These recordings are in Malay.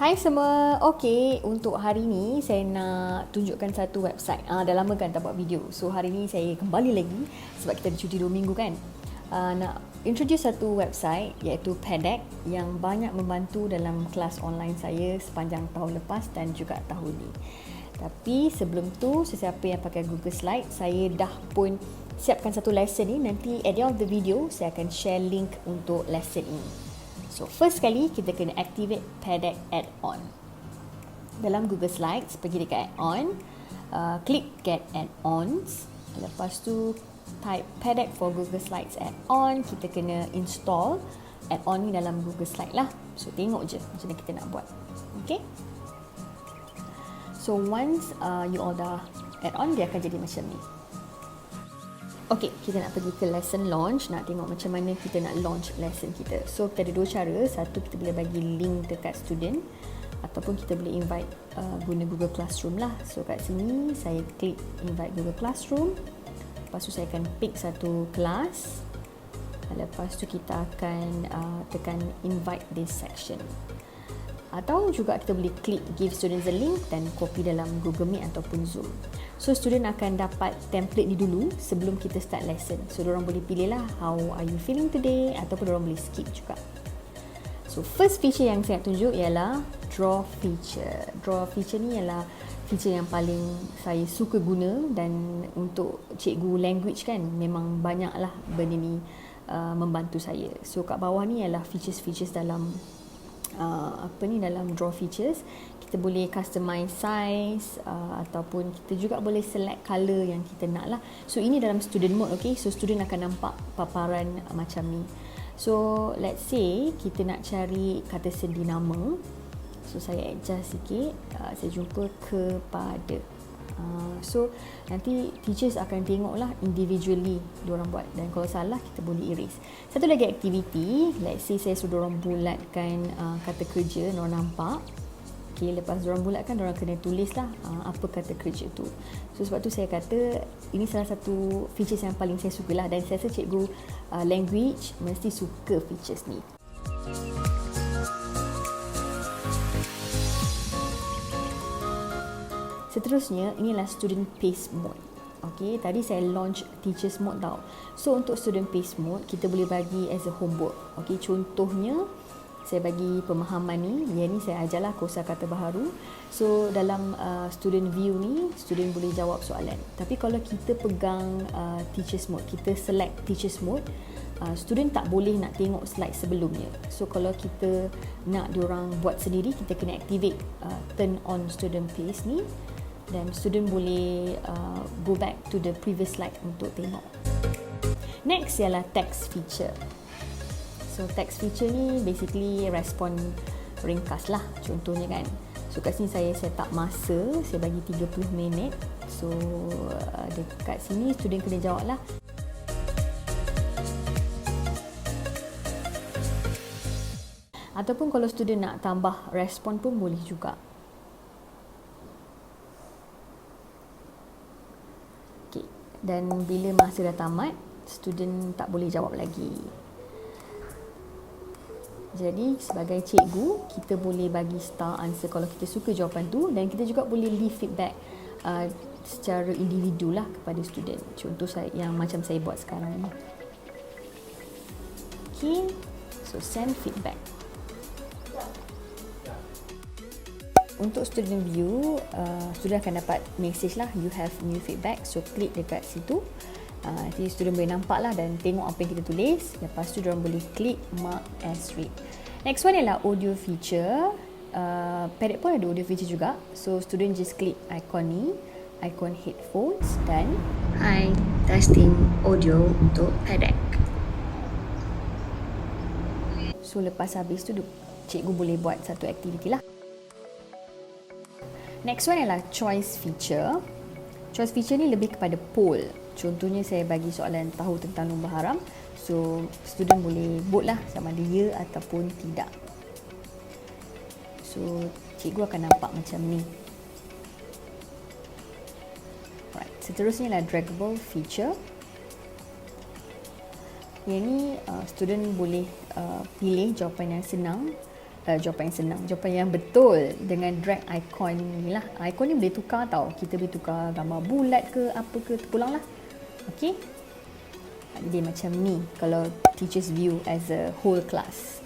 Hai semua, okey, untuk hari ni saya nak tunjukkan satu website. Dah lama kan tak buat video. So hari ni saya kembali lagi sebab kita ada cuti 2 minggu kan. Nak introduce satu website iaitu Pedek yang banyak membantu dalam kelas online saya sepanjang tahun lepas dan juga tahun ni. Tapi sebelum tu, sesiapa yang pakai Google Slide, saya dah pun siapkan satu lesson ni. Nanti at the end of the video, saya akan share link untuk lesson ini. So first kali kita kena activate Pedek add-on. Dalam Google Slides, pergi dekat add-on, klik get add-ons. Lepas tu type Pedek for Google Slides add-on. Kita kena install add-on ni dalam Google Slide lah. So tengok je macam mana kita nak buat. Okay. So once you all dah add-on, dia akan jadi macam ni. Okey, kita nak pergi ke lesson launch, nak tengok macam mana kita nak launch lesson kita. So, kita ada dua cara. Satu, kita boleh bagi link dekat student ataupun kita boleh invite guna Google Classroom lah. So, kat sini saya klik invite Google Classroom. Lepas tu saya akan pick satu kelas. Lepas tu kita akan tekan invite this section. Atau juga kita boleh klik give students a link dan copy dalam Google Meet ataupun Zoom. So student akan dapat template ni dulu sebelum kita start lesson. So diorang boleh pilih lah how are you feeling today ataupun diorang boleh skip juga. So first feature yang saya nak tunjuk ialah draw feature. Draw feature ni ialah feature yang paling saya suka guna dan untuk cikgu language kan memang banyaklah benda ni membantu saya. So kat bawah ni ialah features-features dalam dalam draw features. Kita boleh customize size ataupun kita juga boleh select color yang kita nak lah. So ini dalam student mode, okay. So student akan nampak paparan macam ni. So let's say kita nak cari kata sendi nama. So saya adjust sikit, saya jumpa kepada. So nanti teachers akan tengok lah individually diorang buat, dan kalau salah kita boleh erase. Satu lagi aktiviti, let's say saya suruh diorang bulatkan kata kerja, diorang nampak. Okay, lepas diorang bulatkan, diorang kena tulis lah apa kata kerja tu. So sebab tu saya kata ini salah satu features yang paling saya suka lah, dan saya rasa cikgu language mesti suka features ni. Seterusnya, inilah student pace mode. Okay, tadi saya launch teachers mode tau. So untuk student pace mode, kita boleh bagi as a homework. Okay, contohnya saya bagi pemahaman ni, yang ni saya ajarlah kosakata baharu. So dalam student view ni, student boleh jawab soalan. Tapi kalau kita pegang teachers mode, kita select teachers mode, student tak boleh nak tengok slide sebelumnya. So kalau kita nak diorang buat sendiri, kita kena activate turn on student pace ni. Dan student boleh go back to the previous slide untuk tengok. Next ialah text feature. So text feature ni basically respon ringkas lah, contohnya kan. So kat sini saya set up masa, saya bagi 30 minit. So dekat sini student kena jawab lah. Ataupun kalau student nak tambah respon pun boleh juga. Dan bila masa dah tamat, student tak boleh jawab lagi. Jadi sebagai cikgu, kita boleh bagi star answer kalau kita suka jawapan tu, dan kita juga boleh leave feedback secara individu lah kepada student. Contoh saya yang macam saya buat sekarang ni. Okay, so send feedback. Untuk student view, student akan dapat message lah, you have new feedback. So klik dekat situ, nanti student boleh nampak lah dan tengok apa yang kita tulis. Lepas tu diorang boleh klik mark as read. Next one ialah audio feature. Pedek pun ada audio feature juga. So student just klik icon ni, icon headphones, dan hi, testing audio untuk Pedek. So lepas habis tu cikgu boleh buat satu aktiviti lah. Next one ialah choice feature. Choice feature ni lebih kepada poll. Contohnya saya bagi soalan tahu tentang lumba haram. So student boleh vote lah sama ada ya ataupun tidak. So cikgu akan nampak macam ni. Right. Seterusnya ialah draggable feature. Yang ni student boleh pilih jawapan yang senang jawapan yang senang. Jawapan yang betul dengan drag icon ni lah. Icon ni boleh tukar tau. Kita boleh tukar gambar bulat ke apa ke, terpulang lah. Okay. Jadi macam ni kalau teachers view as a whole class.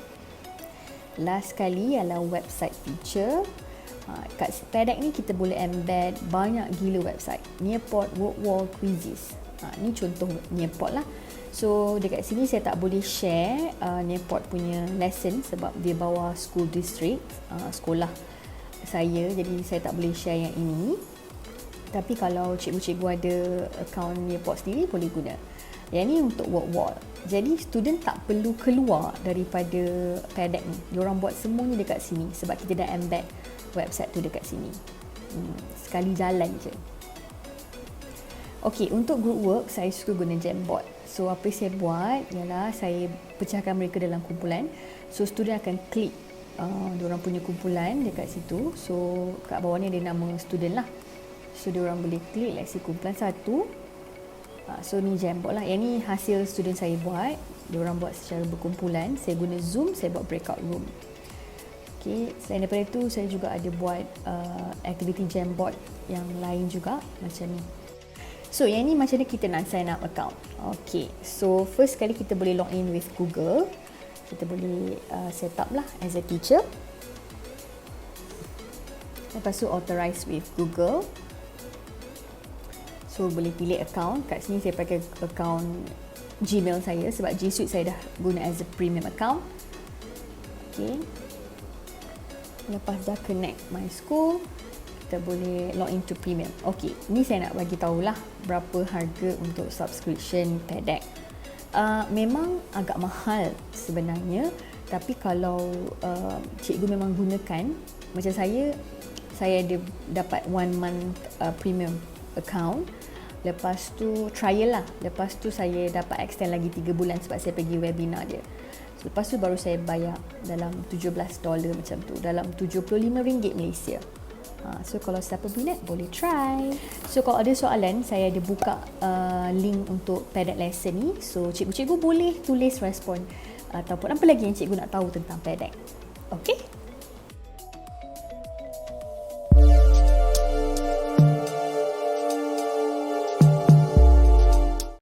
Last sekali ialah website feature. Kat Pedek ni kita boleh embed banyak gila website. Nearpod, WordWall, Quizzes. Ni contoh Nearpod lah. So dekat sini saya tak boleh share Nearpod punya lesson sebab dia bawah school district, sekolah saya. Jadi saya tak boleh share yang ini. Tapi kalau cikgu-cikgu ada akaun Nearpod sendiri boleh guna. Yang ni untuk WordWall. Jadi student tak perlu keluar daripada Pedek ni. Diorang buat semuanya dekat sini sebab kita dah embed website tu dekat sini. Sekali jalan je. Okey, untuk group work saya suka guna Jamboard. So apa yang saya buat ialah saya pecahkan mereka dalam kumpulan. So student akan klik diorang punya kumpulan dekat situ. So kat bawah ni ada nama student lah. So diorang boleh klik let's say kumpulan 1. So ni Jamboard lah. Yang ni hasil student saya buat. Diorang buat secara berkumpulan. Saya guna Zoom, saya buat breakout room. Okay, selain daripada itu saya juga ada buat activity Jamboard yang lain juga macam ni. So yang ni macam ni kita nak sign up account. Okay, so first kali kita boleh log in with Google. Kita boleh set up lah as a teacher. Lepas tu authorize with Google. So boleh pilih account. Kat sini saya pakai account Gmail saya sebab G Suite saya dah guna as a premium account. Okay. Lepas dah connect my school, kita boleh log into premium. Okey, ni saya nak bagi tahulah berapa harga untuk subscription Pedek. Memang agak mahal sebenarnya, tapi kalau cikgu memang gunakan, macam saya ada dapat 1 month premium account. Lepas tu trial lah. Lepas tu saya dapat extend lagi 3 bulan sebab saya pergi webinar dia. So, lepas tu baru saya bayar dalam $17 macam tu, dalam RM75 Malaysia. So kalau siapa minat boleh try. So kalau ada soalan, saya ada buka link untuk Pedek lesson ni. So cikgu-cikgu boleh tulis respon ataupun apa lagi yang cikgu nak tahu tentang Pedek. Okay?